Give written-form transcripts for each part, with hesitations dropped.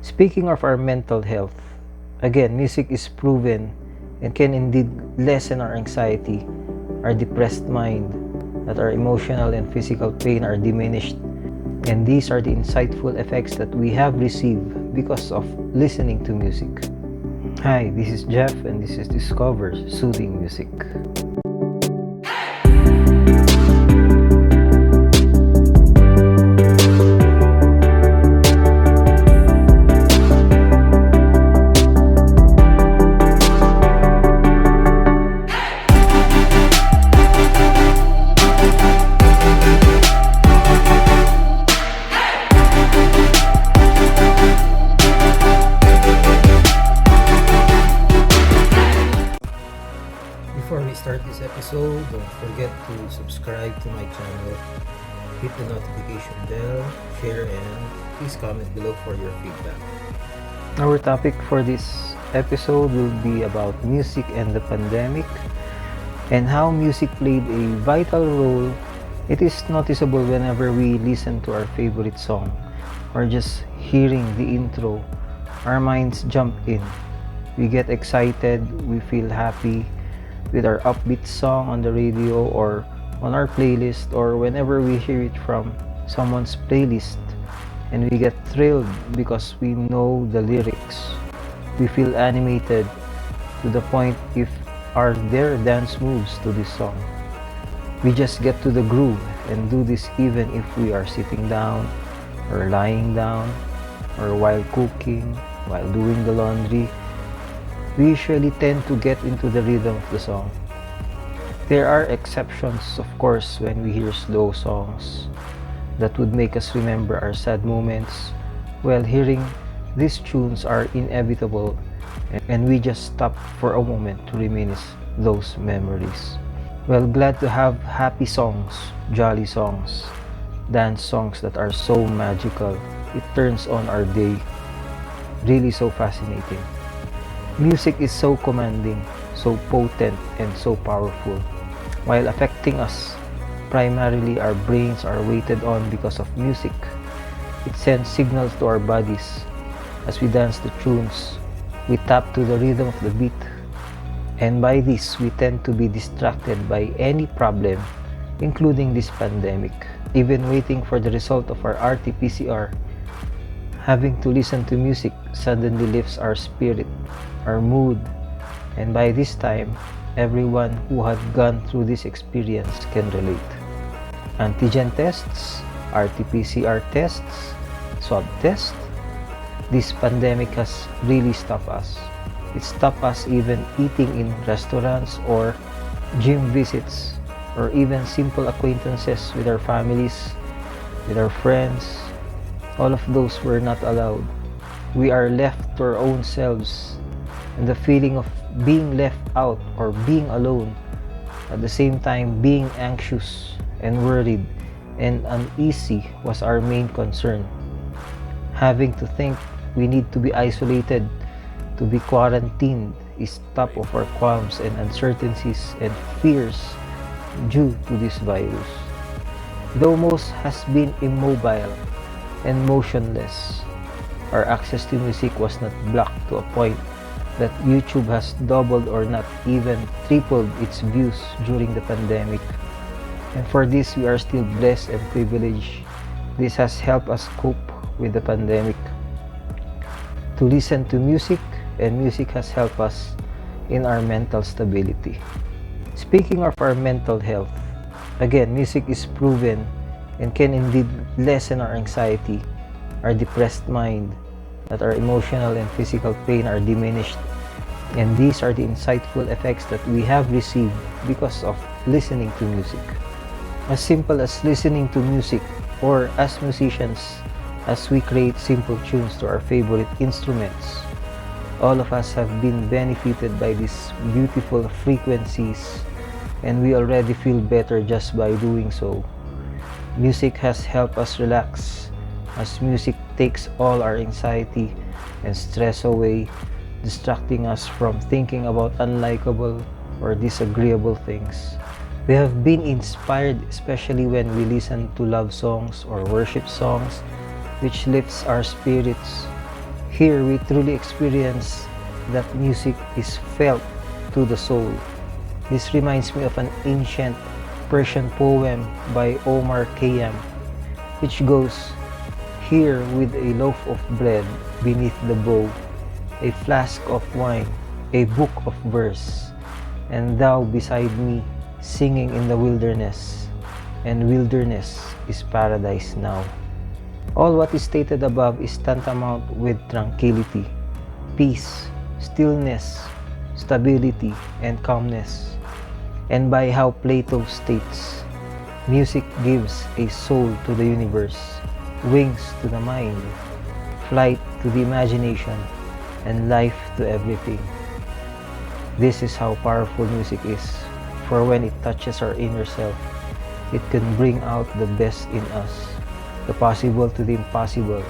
Speaking of our mental health, again, music is proven and can indeed lessen our anxiety, our depressed mind, that our emotional and physical pain are diminished. And these are the insightful effects that we have received because of listening to music. Hi, this is Jeff, and this is Discover Soothing Music. Before we start this episode, don't forget to subscribe to my channel, hit the notification bell, share, and please comment below for your feedback. Our topic for this episode will be about music and the pandemic and how music played a vital role. It is noticeable whenever we listen to our favorite song or just hearing the intro, our minds jump in. We get excited, we feel happy with our upbeat song on the radio or on our playlist, or whenever we hear it from someone's playlist, and we get thrilled because we know the lyrics. We feel animated to the point if are there dance moves to this song. We just get to the groove and do this even if we are sitting down or lying down or while cooking, while doing the laundry. We usually tend to get into the rhythm of the song. There are exceptions, of course, when we hear slow songs that would make us remember our sad moments. Well, hearing these tunes are inevitable, and we just stop for a moment to reminisce those memories. Well, glad to have happy songs, jolly songs, dance songs that are so magical. It turns on our day. Really so fascinating. Music is so commanding, so potent, and so powerful. While affecting us, primarily our brains are weighted on because of music. It sends signals to our bodies. As we dance the tunes, we tap to the rhythm of the beat. And by this, we tend to be distracted by any problem, including this pandemic. Even waiting for the result of our RT-PCR, having to listen to music suddenly lifts our spirit, our mood, and by this time, everyone who had gone through this experience can relate. Antigen tests, RT-PCR tests, swab tests. This pandemic has really stopped us. It stopped us even eating in restaurants or gym visits, or even simple acquaintances with our families, with our friends. All of those were not allowed. We are left to our own selves, and the feeling of being left out or being alone, at the same time being anxious and worried and uneasy, was our main concern. Having to think we need to be isolated, to be quarantined, is top of our qualms and uncertainties and fears due to this virus. Though most has been immobile and motionless, our access to music was not blocked to a point that YouTube has doubled or not even tripled its views during the pandemic. And for this, we are still blessed and privileged. This has helped us cope with the pandemic. To listen to music, and music has helped us in our mental stability. Speaking of our mental health, again, music is proven and can indeed lessen our anxiety, our depressed mind, that our emotional and physical pain are diminished. And these are the insightful effects that we have received because of listening to music. As simple as listening to music, or as musicians, as we create simple tunes to our favorite instruments, all of us have been benefited by these beautiful frequencies, and we already feel better just by doing so. Music has helped us relax, as music takes all our anxiety and stress away, distracting us from thinking about unlikable or disagreeable things. We have been inspired, especially when we listen to love songs or worship songs, which lifts our spirits. Here we truly experience that music is felt to the soul. This reminds me of an ancient Persian poem by Omar Khayyam, which goes, "Here with a loaf of bread beneath the bow, a flask of wine, a book of verse, and thou beside me singing in the wilderness, and wilderness is paradise now." All what is stated above is tantamount with tranquility, peace, stillness, stability, and calmness. And by how Plato states, music gives a soul to the universe, wings to the mind, flight to the imagination, and life to everything. This is how powerful music is, for when it touches our inner self, it can bring out the best in us, the possible to the impossible,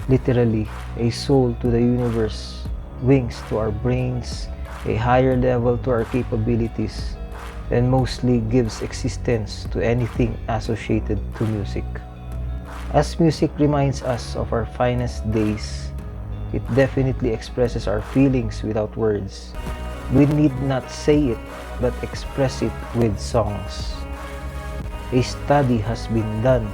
literally a soul to the universe, wings to our brains, a higher level to our capabilities, and mostly gives existence to anything associated to music. As music reminds us of our finest days, it definitely expresses our feelings without words. We need not say it, but express it with songs. A study has been done,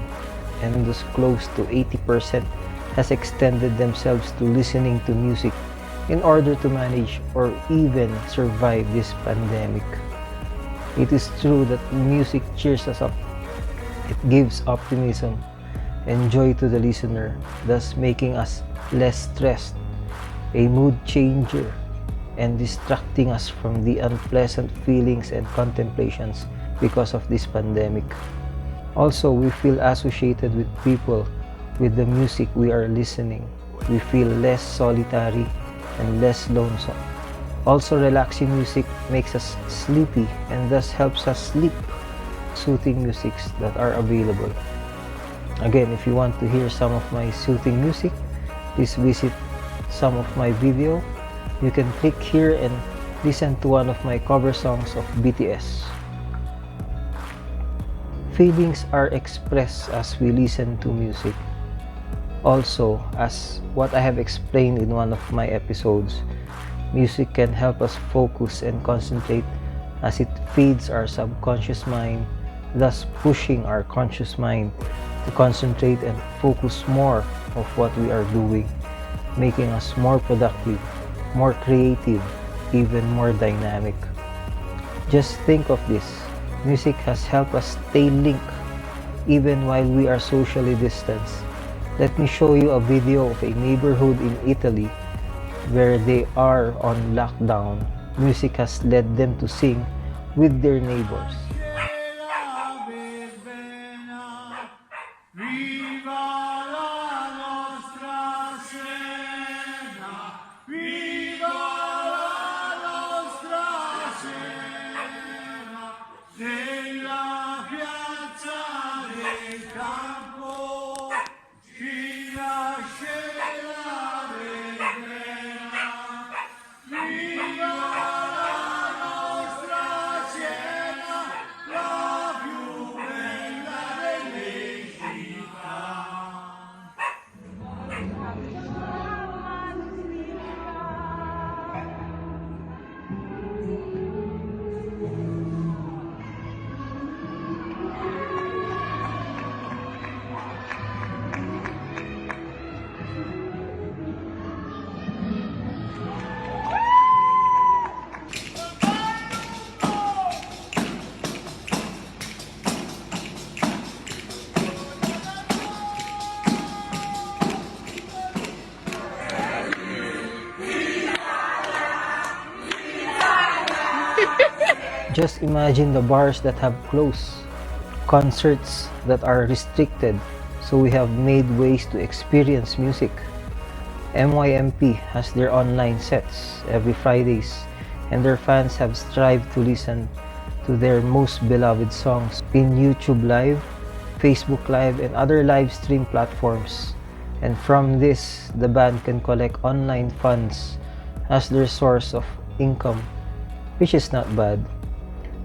and thus close to 80% has extended themselves to listening to music in order to manage or even survive this pandemic. It is true that music cheers us up. It gives optimism and joy to the listener, thus making us less stressed, a mood changer, and distracting us from the unpleasant feelings and contemplations because of this pandemic. Also, we feel associated with people with the music we are listening. We feel less solitary and less lonesome. Also, relaxing music makes us sleepy and thus helps us sleep. Soothing musics that are available. Again, if you want to hear some of my soothing music, please visit some of my video. You can click here and listen to one of my cover songs of BTS. Feelings are expressed as we listen to music. Also, as what I have explained in one of my episodes, music can help us focus and concentrate as it feeds our subconscious mind, thus pushing our conscious mind to concentrate and focus more of what we are doing, making us more productive, more creative, even more dynamic. Just think of this. Music has helped us stay linked even while we are socially distanced. Let me show you a video of a neighborhood in Italy where they are on lockdown. Music has led them to sing with their neighbors. Just imagine the bars that have closed, concerts that are restricted, so we have made ways to experience music. MYMP has their online sets every Fridays, and their fans have strived to listen to their most beloved songs in YouTube Live, Facebook Live, and other live stream platforms. And from this, the band can collect online funds as their source of income, which is not bad.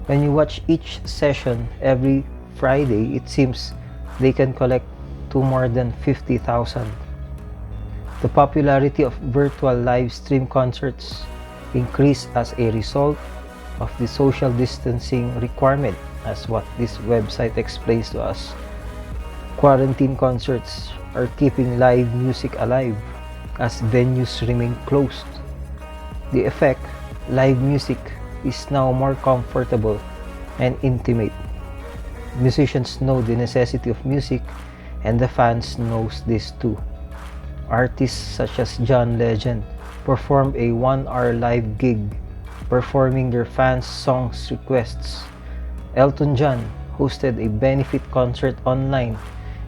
When you watch each session every Friday, it seems they can collect to more than 50,000. The popularity of virtual live stream concerts increased as a result of the social distancing requirement, as what this website explains to us. Quarantine concerts are keeping live music alive as venues remain closed. The effect, live music is now more comfortable and intimate. Musicians know the necessity of music, and the fans knows this too. Artists such as John Legend performed a 1-hour live gig performing their fans' songs requests. Elton John hosted a benefit concert online,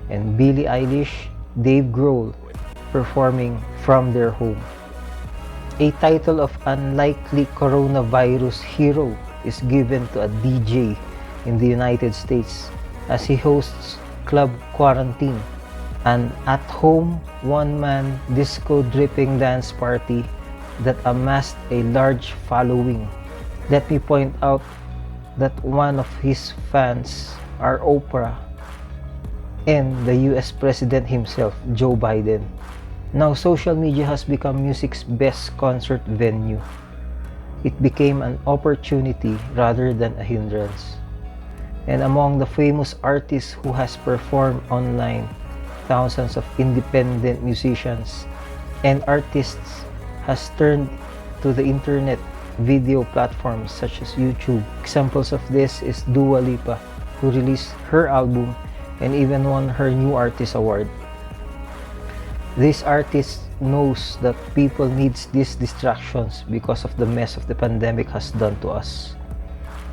and Billie Eilish, Dave Grohl performing from their home. A title of unlikely coronavirus hero is given to a DJ in the United States as he hosts Club Quarantine, an at-home one-man disco-dripping dance party that amassed a large following. Let me point out that one of his fans are Oprah and the US President himself, Joe Biden. Now, social media has become music's best concert venue. It became an opportunity rather than a hindrance. And among the famous artists who has performed online, thousands of independent musicians and artists has turned to the internet video platforms such as YouTube. Examples of this is Dua Lipa, who released her album and even won her New Artist Award. This artist knows that people needs these distractions because of the mess of the pandemic has done to us.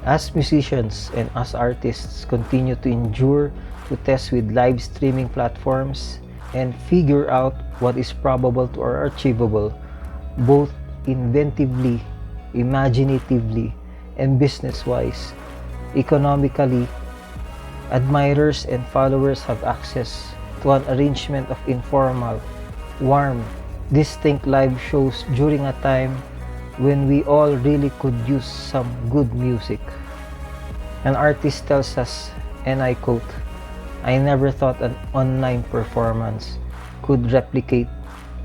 As musicians and as artists continue to endure to test with live streaming platforms and figure out what is probable or achievable, both inventively, imaginatively, and business-wise, economically, admirers and followers have access to an arrangement of informal, warm, distinct live shows during a time when we all really could use some good music. An artist tells us, and I quote, "I never thought an online performance could replicate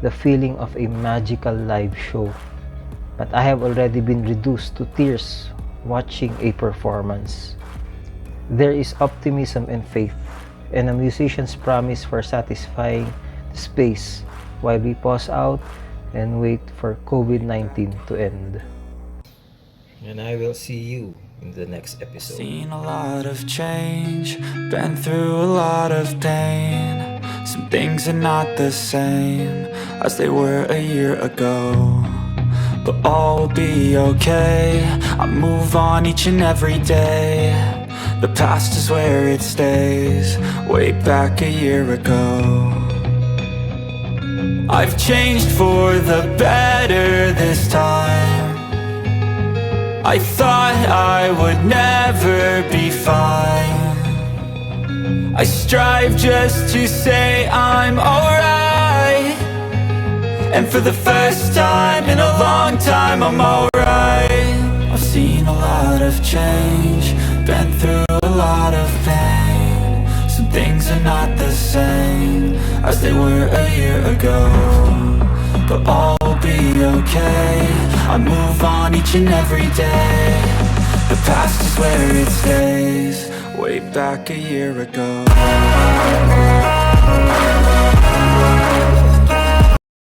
the feeling of a magical live show, but I have already been reduced to tears watching a performance." There is optimism and faith, and a musician's promise for satisfying the space while we pause out and wait for COVID-19 to end. And I will see you in the next episode. Seen a lot of change, been through a lot of pain. Some things are not the same as they were a year ago, but all will be okay. I move on each and every day. The past is where it stays, way back a year ago. I've changed for the better this time. I thought I would never be fine. I strive just to say I'm alright, and for the first time in a long time I'm alright. I've seen a lot of change, been through a lot of pain. Some things are not the same as they were a year ago, but all will be okay. I move on each and every day. The past is where it stays, way back a year ago.